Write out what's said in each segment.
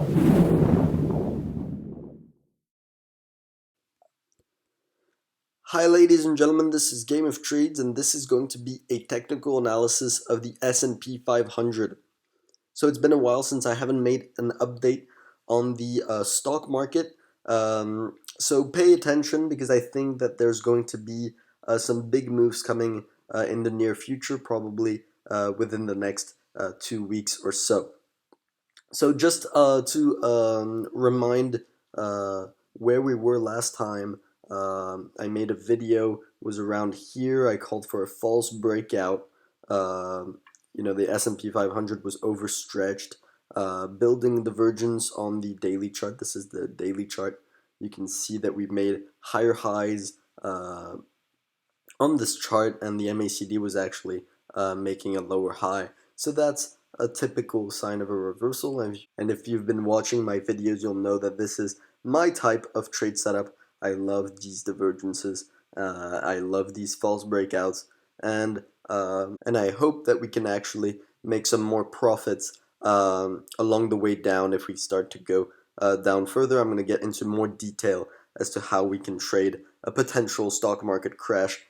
Hi ladies and gentlemen, this is Game of Trades and this is going to be a technical analysis of the S&P 500. So it's been a while since I haven't made an update on the stock market. So pay attention because I think that there's going to be some big moves coming in the near future, probably within the next 2 weeks or so. So just to remind where we were last time, I made a video, it was around here. I called for a false breakout. The S&P 500 was overstretched, building divergence on the daily chart. This is the daily chart. You can see that we've made higher highs on this chart, and the MACD was actually making a lower high. So that's a typical sign of a reversal, and if you've been watching my videos, you'll know that this is my type of trade setup. I love these divergences. I love these false breakouts, and I hope that we can actually make some more profits along the way down if we start to go down further. I'm going to get into more detail as to how we can trade a potential stock market crash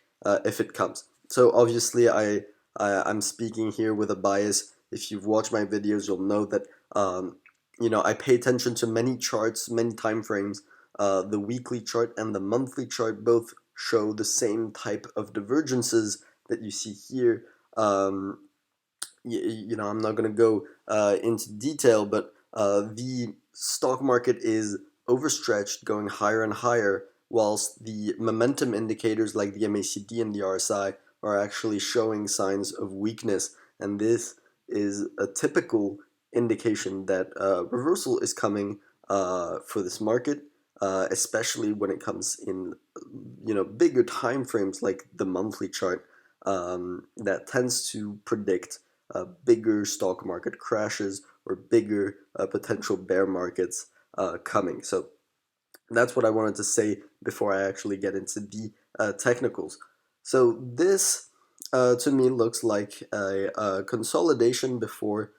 if it comes. So obviously I'm speaking here with a bias. If you've watched my videos, you'll know that I pay attention to many charts, many time frames. The weekly chart and the monthly chart both show the same type of divergences that you see here. I'm not going to go into detail, but the stock market is overstretched, going higher and higher, whilst the momentum indicators like the MACD and the RSI are actually showing signs of weakness. And this is a typical indication that reversal is coming for this market, especially when it comes in bigger time frames like the monthly chart. That tends to predict bigger stock market crashes or bigger potential bear markets coming. So that's what I wanted to say before I actually get into the technicals. So this to me looks like a consolidation before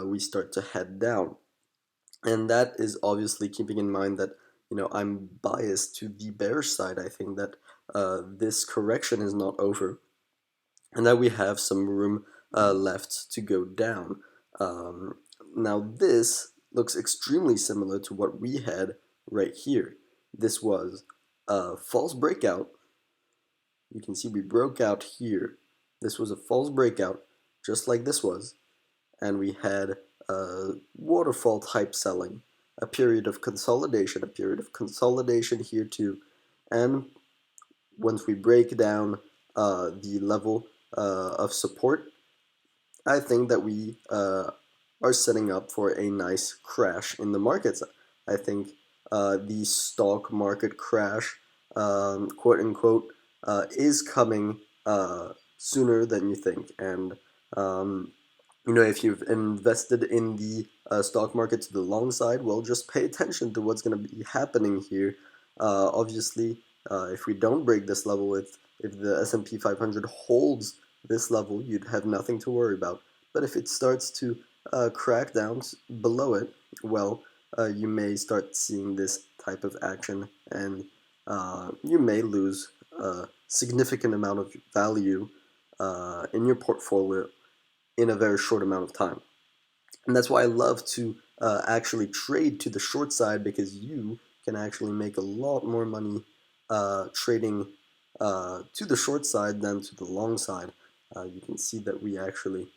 we start to head down. And that is obviously keeping in mind that I'm biased to the bearish side. I think that this correction is not over and that we have some room left to go down. Now this looks extremely similar to what we had right here. This was a false breakout. You can see we broke out here. This was a false breakout, just like this was, and we had waterfall type selling, a period of consolidation here too, and once we break down the level of support, I think that we are setting up for a nice crash in the markets. I think the stock market crash, quote unquote, is coming sooner than you think. And if you've invested in the stock market to the long side, well, just pay attention to what's going to be happening here. Obviously, if we don't break this level, if the S&P 500 holds this level, you'd have nothing to worry about. But if it starts to crack down below it, well, you may start seeing this type of action, and you may lose a significant amount of value in your portfolio in a very short amount of time. And that's why I love to actually trade to the short side, because you can actually make a lot more money trading to the short side than to the long side. You can see that we actually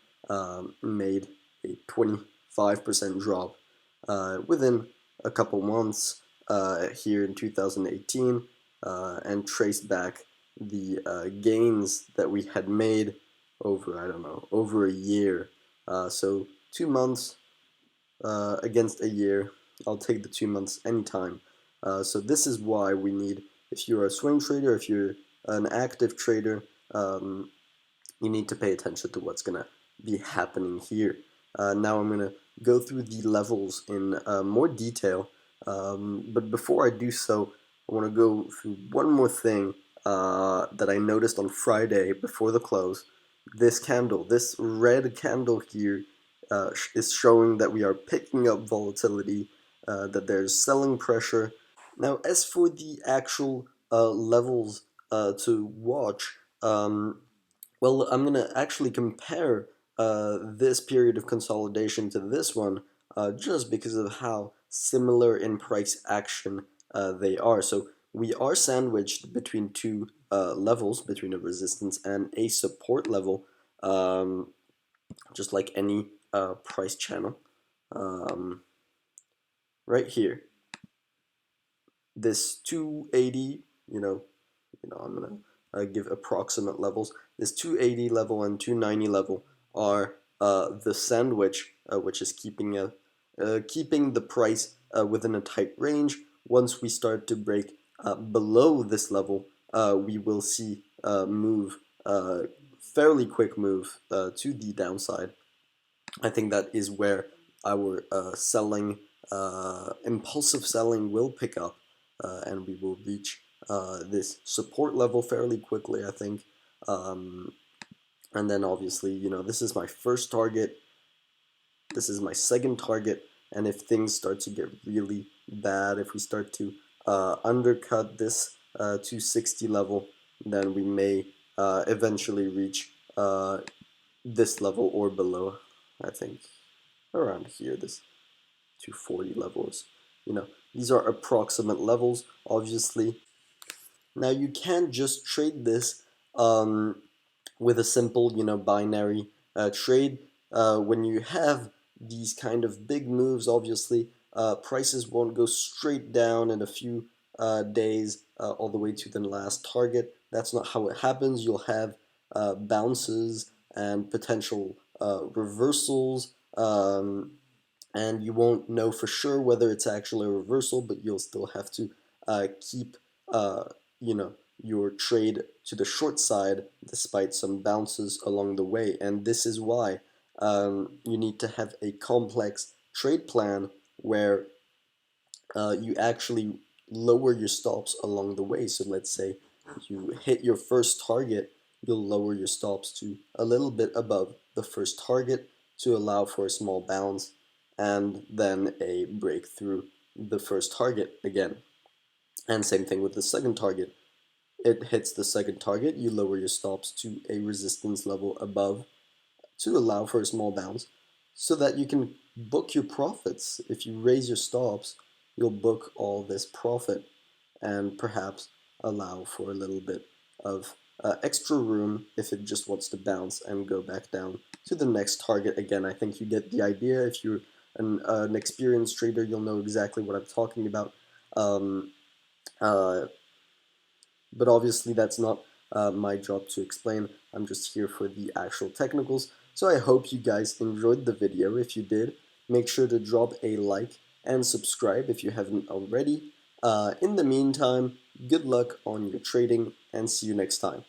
made a 25% drop within a couple months here in 2018 and traced back the gains that we had made over a year. So 2 months against a year, I'll take the 2 months anytime. So this is why we need, if you're a swing trader, if you're an active trader, you need to pay attention to what's going to be happening here. Now I'm going to go through the levels in more detail, but before I do so, I want to go through one more thing that I noticed on Friday before the close. This candle, this red candle here, is showing that we are picking up volatility that there's selling pressure. Now, as for the actual levels to watch, well, I'm going to actually compare this period of consolidation to this one just because of how similar in price action they are. So we are sandwiched between two levels, between a resistance and a support level, just like any price channel. Right here, this 280, I'm gonna give approximate levels. This 280 level and 290 level are the sandwich, which is keeping the price within a tight range. Once we start to break below this level, we will see fairly quick move to the downside. I think that is where our impulsive selling will pick up, and we will reach this support level fairly quickly, I think. And then obviously, this is my first target, this is my second target, and if things start to get really bad, if we start to undercut this 260 level, then we may eventually reach this level or below, I think. Around here, this 240 levels. These are approximate levels, obviously. Now you can't just trade this with a simple, binary trade. When you have these kind of big moves, obviously, prices won't go straight down in a few days all the way to the last target. That's not how it happens. You'll have bounces and potential reversals. And you won't know for sure whether it's actually a reversal, but you'll still have to keep your trade to the short side despite some bounces along the way. And this is why you need to have a complex trade plan where you actually lower your stops along the way. So let's say you hit your first target, you'll lower your stops to a little bit above the first target to allow for a small bounce and then a break through the first target again. And same thing with the second target. It hits the second target, you lower your stops to a resistance level above to allow for a small bounce so that you can book your profits. If you raise your stops, you'll book all this profit and perhaps allow for a little bit of extra room if it just wants to bounce and go back down to the next target again. I think you get the idea. If you're an experienced trader, you'll know exactly what I'm talking about. Um, uh, but obviously that's not my job to explain. I'm just here for the actual technicals. So I hope you guys enjoyed the video. If you did, make sure to drop a like and subscribe if you haven't already. In the meantime, good luck on your trading and see you next time.